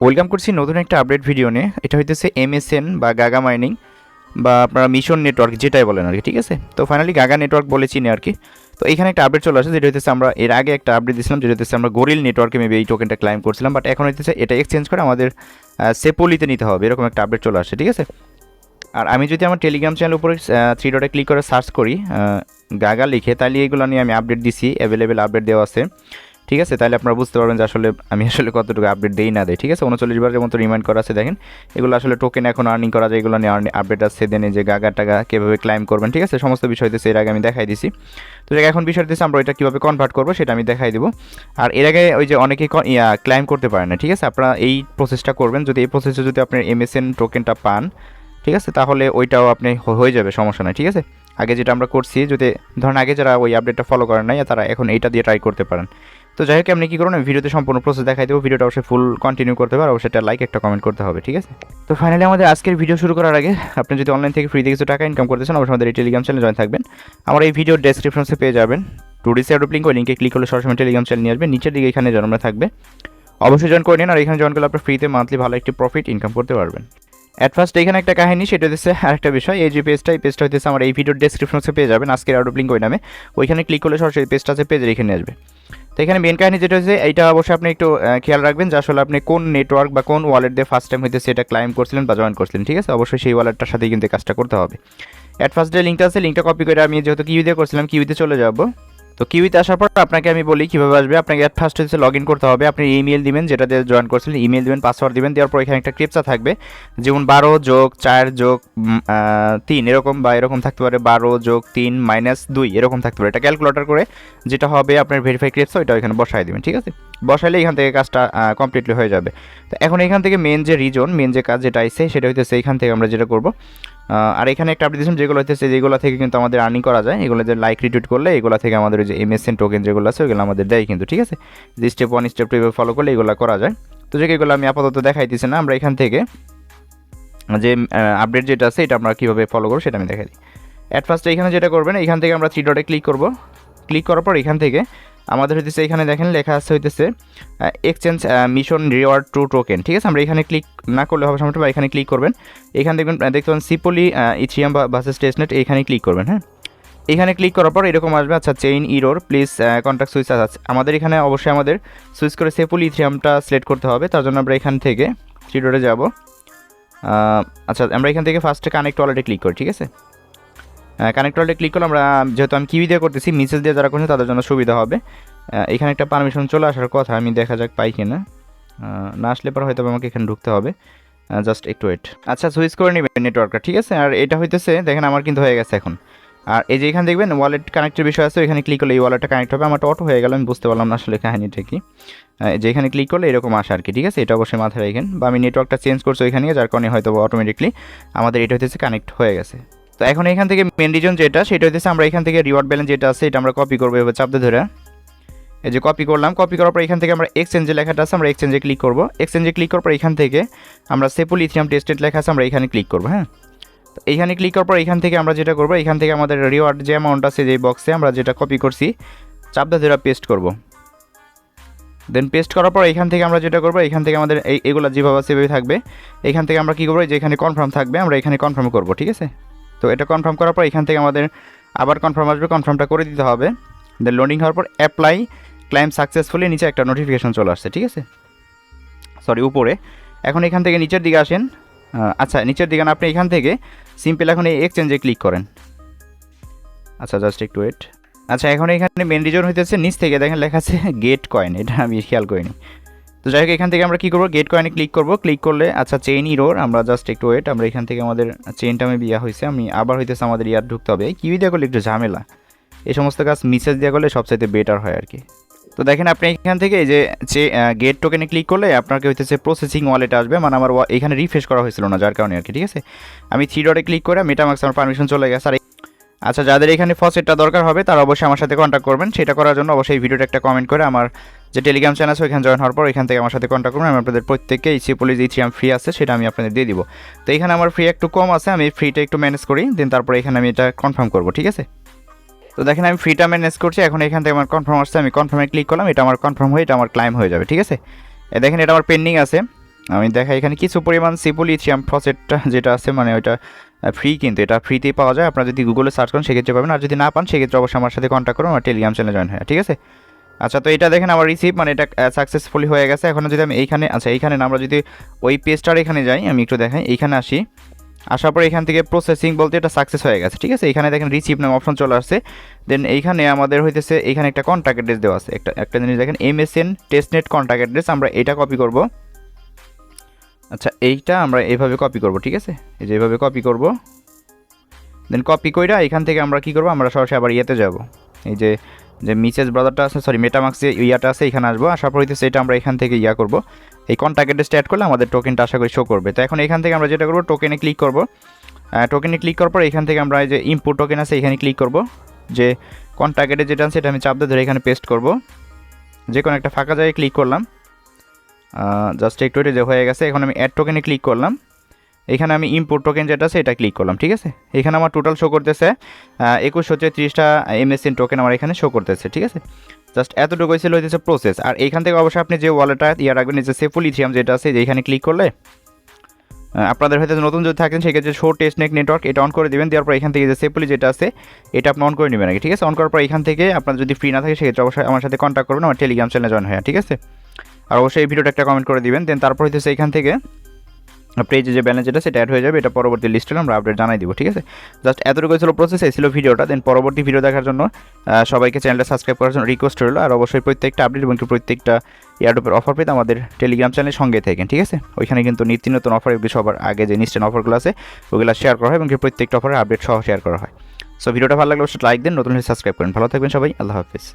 Welcome করছি নতুন একটা আপডেট ভিডিও নিয়ে। এটা হইতেছে MSN বা গাগা মাইনিং বা আপনারা মিশন নেটওয়ার্ক যেটাই বলেন আর কি, ঠিক আছে। তো ফাইনালি গাগা নেটওয়ার্ক বলে চিনি আর কি। তো এখানে একটা আপডেট চলে আসে যেটা হইতেছে আমরা এর আগে একটা আপডেট দিয়েছিলাম, যেটা হইতেছে আমরা গরিল নেটওয়ার্কে মেবি এই টোকেনটা ক্লাইম করছিলাম, বাট এখন হইতেছে এটা এক্সচেঞ্জ করে আমাদের সেপোলিতে নিতে হবে, এরকম একটা আপডেট চলে আসে, ঠিক আছে। আর আমি যদি আমার টেলিগ্রাম চ্যানেল উপরে 3 ডটে ক্লিক করে সার্চ করি গাগা লিখে, তাহলে এইগুলো নিয়ে আমি আপডেট দিছি, অ্যাভেলেবেল আপডেট দেওয়া আছে, ঠিক আছে। তাহলে আপনারা বুঝতে পারবেন যে আসলে আমি আসলে কতটুকু আপডেট দেই না দেয়, ঠিক আছে। 39 বারের মতো রিমাইন্ড করা আছে, দেখেন এগুলো আসলে টোকেন এখন আর্নিং করা যায়, এগুলো নিয়ে আপডেট আছে, দেন যে গাগা টাকা কীভাবে ক্লাইম করবেন, ঠিক আছে, সমস্ত বিষয় হইতেছে এর আগে আমি দেখাই দিছি। তো এখন বিষয় হইতেছে আমরা এটা কীভাবে কনভার্ট করবো সেটা আমি দেখাই দিব। আর এর আগে ওই যে অনেকেই ক্লাইম করতে পারে না, ঠিক আছে, আপনারা এই প্রসেসটা করবেন। যদি এই প্রসেসে যদি আপনার MSN টোকেনটা পান, ঠিক আছে, তাহলে ওইটাও আপনি হয়ে যাবে, সমস্যা নাই, ঠিক আছে। আগে যেটা আমরা করছি, যদি ধরেন আগে যারা ওই আপডেটটা ফলো করেন নাই, তারা এখন এইটা দিয়ে ট্রাই করতে পারেন। তো যাই হোক, আপনি কী করুন, ভিডিওতে সম্পূর্ণ প্রসেস দেখাই দেবো, ভিডিওটা অবশ্যই ফুল কন্টিনিউ করতে হবে, অবশ্যই একটা লাইক একটা কমেন্ট করতে হবে, ঠিক আছে। তো ফাইনালি আমাদের আজকের ভিডিও শুরু করার আগে আপনি যদি অনলাইন থেকে ফ্রিতে কিছু টাকা ইনকাম করতে চান, অবশ্যই আমাদের এই টেলিগ্রাম চ্যানেলে জয়েন থাকবেন। আমার এই ভিডিওর ডেসক্রিপশনে পেয়ে যাবেন airdrop লিঙ্ক, ওই লিঙ্কে ক্লিক করলে সরাসরি টেলিগ্রাম চ্যানেল নিয়ে আসবে, নিচের দিকে এখানে জন্ম থাকবে, অবশ্যই জয়েন করে নিন। আর এখানে জয়েন করলে আপনি ফ্রিতে মান্থলি ভালো একটি প্রফিট ইনকাম করতে পারবেন। অ্যাট ফার্স্ট এখানে একটা কাহিনী, সেটা হচ্ছে আরেকটা বিষয়, এই যে পেজটা, এই পেজটা হচ্ছে আমার এই ভিডিওর ডেসক্রিপশনে পেয়ে যাবেন, আজকের airdrop লিঙ্ক ওই নামে, ওইখানে ক্লিক করলে সরাসরি পেজটা আছে, পেজের এখানে আসবে। তো এখানে মেন কাহিনী যেটা হচ্ছে, এইটা অবশ্যই আপনি একটু খেয়াল রাখবেন যে আসলে আপনি কোন নেটওয়ার্ক বা কোন ওয়ালেট দিয়ে ফার্স্ট টাইম হইতেছে এটা ক্লাইম করছিলেন বা জয়েন করছিলেন, ঠিক আছে। অবশ্যই সেই ওয়ালেটটার সাথেই কিন্তু কাজটা করতে হবে। অ্যাট ফার্স্ট যে লিঙ্কটা আছে, লিঙ্কটা কপি করে আমি যেহেতু কিউই দিয়ে করছিলাম, কিউইতে চলে যাব। তো কিউইতে আসার পর আপনাকে আমি বলি কীভাবে আসবে। আপনাকে অ্যাট ফার্স্ট হচ্ছে লগ ইন করতে হবে, আপনি ইমেল দিবেন যেটা দিয়ে জয়েন করছিলেন, ইমেল দিবেন, পাসওয়ার্ড দিবেন, দেওয়ার পর এখানে একটা ক্রিপচা থাকবে, যেমন 12+4+3 এরকম, বা এরকম থাকতে পারে 12+3-2 এরকম থাকতে পারে। এটা ক্যালকুলেটর করে যেটা হবে আপনার ভেরিফাই ক্রিপচা, ওইটা এখানে বসাই দেবেন, ঠিক আছে। বসাইলে এখান থেকে কাজটা কমপ্লিটলি হয়ে যাবে। তো এখন এখান থেকে মেন যে রিজন, মেন যে কাজ যেটা আইছে সেটা হইতেছে এইখান থেকে আমরা যেটা করব। আর এখানে একটা আপডেট দিয়েছিলাম, যেগুলো হচ্ছে যেগুলো থেকে কিন্তু আমাদের আর্নিং করা যায়, এগুলো যে লাইক রিটুইট করলে এগুলো থেকে আমাদের ওই যে MSN টোকেন যেগুলো আছে ওইগুলো আমাদের দেয় কিন্তু, ঠিক আছে। যে স্টেপ 1 স্টেপ 2 ফলো করলে এগুলো করা যায়। তো যে এগুলো আমি আপাতত দেখাইতেছি না, আমরা এখান থেকে যে আপডেট যেটা আছে এটা আমরা কীভাবে ফলো করবো সেটা আমি দেখাই দিই। অ্যাট ফার্স্ট এখানে যেটা করবেন, এখান থেকে আমরা 3 ডটে ক্লিক করব। ক্লিক করার পর এখান থেকে আমাদের হইতেছে, এখানে দেখেন লেখা আছে হইতেছে exchange mission reward to token, ঠিক আছে। আমরা এখানে ক্লিক না করলে হবে সমস্যা, বা এখানে ক্লিক করবেন, এখানে দেখবেন দেখতে পাবেন সিপলি ইথিরিয়াম ভার্সেস টেস্টনেট, এখানে ক্লিক করবেন। হ্যাঁ, এখানে ক্লিক করার পর এরকম আসবে, আচ্ছা chain error please contact switch আছে, আমাদের এখানে অবশ্যই আমাদের সুইচ করে সিপলি ইথিরিয়ামটা সিলেক্ট করতে হবে। তার জন্য আমরা এখান থেকে 3 ডটে যাব। আচ্ছা, আমরা এখান থেকে ফার্স্টে কানেক্ট ওয়ালেটে ক্লিক করি, ঠিক আছে। কানেক্ট ওয়ালেটে ক্লিক করলে আমরা, যেহেতু আমি কিউই দিয়ে করতেছি, মেসেজ দিয়ে যারা করছে তাদের জন্য সুবিধা হবে। এখানে একটা পারমিশন চলে আসার কথা, আমি দেখা যাক পাই কিনা, না আসলে পর হয়তো আমাকে এখানে ঢুকতে হবে, জাস্ট একটু ওয়েট। আচ্ছা, সুইচ করে নেবেন নেটওয়ার্কটা, ঠিক আছে। আর এটা হইতেছে দেখেন আমার কিন্তু হয়ে গেছে এখন। আর এই যে এখানে দেখবেন ওয়ালেট কানেক্টের বিষয় আছে, এখানে ক্লিক করলে এই ওয়ালেটটা কানেক্ট হবে। আমারটা অটো হয়ে গেল, আমি বুঝতে পারলাম না আসলে কাহিনিটা কি। যে এখানে ক্লিক করলে এরকম আসে আর কি, ঠিক আছে। এটা অবশ্যই মাথায় রাখেন, বা আমি নেটওয়ার্কটা চেঞ্জ করছি ওইখানে, যার কারণে হয়তো অটোমেটিকলি আমাদের এটা হইতেছে কানেক্ট হয়ে গেছে। তো এখন এখান থেকে মেন রিজন যেটা, সেটা হইতেছে আমরা এখান থেকে রিওয়ার্ড ব্যালেন্স যেটা আছে এটা আমরা কপি করবো, এবার চাপ দিয়ে ধরে, এই যে কপি করলাম। কপি করার পর এখান থেকে আমরা এক্সচেঞ্জে লেখাটা আছে, আমরা এক্সচেঞ্জে ক্লিক করবো। এক্সচেঞ্জে ক্লিক করার পর এখান থেকে আমরা সেপল ইথিরিয়াম টেস্টেড লেখা আছে, আমরা এখানে ক্লিক করবো। হ্যাঁ, তো এইখানে ক্লিক করার পর এখান থেকে আমরা যেটা করবো, এখান থেকে আমাদের রিওয়ার্ড যে অ্যামাউন্ট আছে যে বক্সে আমরা যেটা কপি করছি, চাপ দিয়ে ধরে পেস্ট করবো। দেন পেস্ট করার পর এখান থেকে আমরা যেটা করবো, এখান থেকে আমাদের এগুলো যেভাবে সেভাবে থাকবে। এখান থেকে আমরা কী করবো, যে এখানে কনফার্ম থাকবে, আমরা এখানে কনফার্ম করবো, ঠিক আছে। তো এটা কনফার্ম করার পর এখান থেকে আমাদের আবার কনফার্ম আসবে, কনফার্মটা করে দিতে হবে। দেন লোডিং হওয়ার পর অ্যাপ্লাই ক্লাইম সাকসেসফুলি, নিচে একটা নোটিফিকেশন চলে আসছে, ঠিক আছে, সরি উপরে। এখন এখান থেকে নিচের দিকে আসেন। আচ্ছা, নিচের দিকে না, আপনি এখান থেকে সিম্পল এখন এই এক্সচেঞ্জে ক্লিক করেন। আচ্ছা, জাস্ট একটু ওয়েট। আচ্ছা, এখন এখানে মেন রিজন হইতেছে নিচ থেকে দেখেন লেখা আছে গেট কয়েন, এটা আমি খেয়াল করিনি। তো যাই হোক, এখান থেকে আমরা কী করবো, গেট কয়েনে ক্লিক করবো। ক্লিক করলে আচ্ছা চেইন ইরোর, আমরা জাস্ট একটু ওয়েট, আমরা এখান থেকে আমাদের চেইনটা আমি বিয়া হয়েছে, আমি আবার হইতেছে আমাদের ইয়ার ঢুকতে হবে। কিউই দিয়ে করলে একটু ঝামেলা, এই সমস্ত কাজ মেসেজ দিয়ে করলে সবচাইতে বেটার হয় আর কি। তো দেখেন আপনি এখান থেকে এই যে গেট টোকেনে ক্লিক করলে আপনাকে হইতেছে প্রসেসিং ওয়ালেট আসবে, মানে আমার এখানে রিফ্রেশ করা হয়েছিল না, যার কারণে আর কি, ঠিক আছে। আমি 3 ডটে ক্লিক করে মেটামাক্স আমার পারমিশন চলে গেছে। আর আচ্ছা, যাদের এখানে ফসেটটা দরকার হবে তারা অবশ্যই আমার সাথে কন্ট্যাক্ট করবেন। সেটা করার জন্য অবশ্যই এই ভিডিওটা একটা কমেন্ট করে আমার যে টেলিগ্রাম চ্যানেল আছে ওইখানে জয়েন হওয়ার পর এখান থেকে আমার সাথে কন্ট্যাক্ট করবেন। আমি আপনাদের প্রত্যেককে এই সিপলি যে ইথিরিয়াম ফ্রি আছে সেটা আমি আপনাদের দিয়ে দিব। তো এখানে আমার ফ্রি একটু কম আছে, আমি ফ্রিটা একটু ম্যানেজ করি, দেন তারপরে এখানে আমি এটা কনফার্ম করবো, ঠিক আছে। তো দেখেন আমি ফ্রিটা ম্যানেজ করছি, এখন এখান থেকে আমার কনফার্ম আসছে, আমি কনফার্মে ক্লিক করলাম, এটা আমার কনফার্ম হয়ে এটা আমার ক্লাইম হয়ে যাবে, ঠিক আছে। দেখেন এটা আমার পেন্ডিং আছে। আমি দেখাই এখানে কিছু পরিমাণ সিম্পল ইথিয়াম ফসেটটা যেটা আছে মানে ওইটা ফ্রি, কিন্তু এটা ফ্রিতেই পাওয়া যায়। আপনারা যদি গুগলে সার্চ করেন সেক্ষেত্রে পাবেন, আর যদি না পান সেক্ষেত্রে অবশ্যই আমার সাথে কন্ট্যাক্ট করুন, আমার টেলিগ্রাম চ্যানেলে জয়েন হয়, ঠিক আছে। আচ্ছা, তো এটা দেখেন আমার রিসিভ মানে এটা সাকসেসফুলি হয়ে গেছে। এখন যদি আমি এইখানে, আচ্ছা এইখানে না, আমরা যদি ওই পেজটার এখানে যাই, আমি একটু দেখাই, এইখানে আসি, আসার পরে এখান থেকে প্রসেসিং বলতে এটা সাকসেস হয়ে গেছে, ঠিক আছে। এখানে দেখেন রিসিভ নাম অপশন চলে আসছে। দেন এইখানে আমাদের হইতেছে এখানে একটা কন্ট্যাক্ট অ্যাড্রেস দেওয়া আছে, একটা জিনিস দেখেন MSN টেস্টনেট কন্ট্যাক্ট অ্যাড্রেস, আমরা এটা কপি করব। আচ্ছা, এইটা আমরা এইভাবে কপি করব, ঠিক আছে, এই যে এইভাবে কপি করব। দেন কপি কইরা এখান থেকে আমরা কি করব, আমরা সরাসরি আবার ইয়েতে যাব, এই যে মিসেস ব্রাদারটা আছে, সরি মেটামাক্সে ইয়াটা আছে, এখানে আসবো। আসার পর হইতেছে এটা আমরা এখান থেকে ইয়া করব, এই কন্ট্যাক্ট অ্যাড্রেসটা অ্যাড করলে আমাদের টোকেনটা আশা করি শো করবে। তো এখন এখান থেকে আমরা যেটা করব, টোকেনে ক্লিক করব। টোকেনে ক্লিক করার পর এখান থেকে আমরা এই যে ইম্পোর্ট টোকেন আছে এখানে ক্লিক করব, যে কন্ট্যাক্ট অ্যাড্রেস যেটা আছে এটা আমি চাপ দিয়ে ধরে এখানে পেস্ট করব, যে কোনো একটা ফাঁকা জায়গায় ক্লিক করলাম, জাস্ট একটু এটা যে হয়ে গেছে। এখন আমি অ্যাড টোকেনে ক্লিক করলাম, এখানে আমি ইম্পোর্ট টোকেন যেটা আছে এটা ক্লিক করলাম, ঠিক আছে। এখানে আমার টোটাল শো করতেছে 2130টা MSN টোকেন আমার এখানে শো করতেছে, ঠিক আছে। জাস্ট এতটুকু ছিল হইতেছে প্রসেস। আর এইখান থেকে অবশ্যই আপনি যে ওয়ালেটটা ইয়ে রাখবেন, যে সেফুল ইথিয়াম যেটা আছে, যে এখানে ক্লিক করলে আপনাদের হয়তো নতুন যদি থাকেন সেক্ষেত্রে শো টেস্টনেট নেটওয়ার্ক এটা অন করে দেবেন। দেওয়ার পর এখান থেকে যে সেফুলি যেটা আছে এটা আপনি অন করে নেবেন আগে, ঠিক আছে। অন করার পর এখান থেকে আপনার যদি ফ্রি না থাকে সেক্ষেত্রে অবশ্যই আমার সাথে কন্ট্যাক্ট করবেন, আমার টেলিগ্রাম চ্যানেলে জয়েন হয়, ঠিক আছে। আর অবশ্যই এই ভিডিওটা একটা কমেন্ট করে দিবেন। দেন তারপর হইতেছে এখান থেকে পেজে যে ব্যালেন্স যেটা সেটা অ্যাড হয়ে যাবে, এটা পরবর্তী লিস্টে আমরা আপডেট জানাই দিব, ঠিক আছে। জাস্ট এতটুকু ছিল প্রসেস, এই ছিল ভিডিওটা। দেন পরবর্তী ভিডিও দেখার জন্য সবাইকে চ্যানেলটা সাবস্ক্রাইব করার জন্য রিকোয়েস্ট রইলো। আর অবশ্যই প্রত্যেকটা আপডেট এবং প্রত্যেকটা এয়ারড্রপের অফার পেতে আমাদের টেলিগ্রাম চ্যানেলের সঙ্গে থাকেন, ঠিক আছে। ওইখানে কিন্তু নিত্য নতুন অফার এগুলো সবার আগে যে ইনস্ট্যান্ট অফারগুলো আছে ওগুলো শেয়ার করা হয় এবং প্রত্যেকটা অফারের আপডেট সহ শেয়ার করা হয়। সো ভিডিওটা ভালো লাগলে অবশ্যই লাইক দিন, নতুন হলে সাবস্ক্রাইব করেন। ভালো থাকবেন সবাই, আল্লাহ হাফিজ।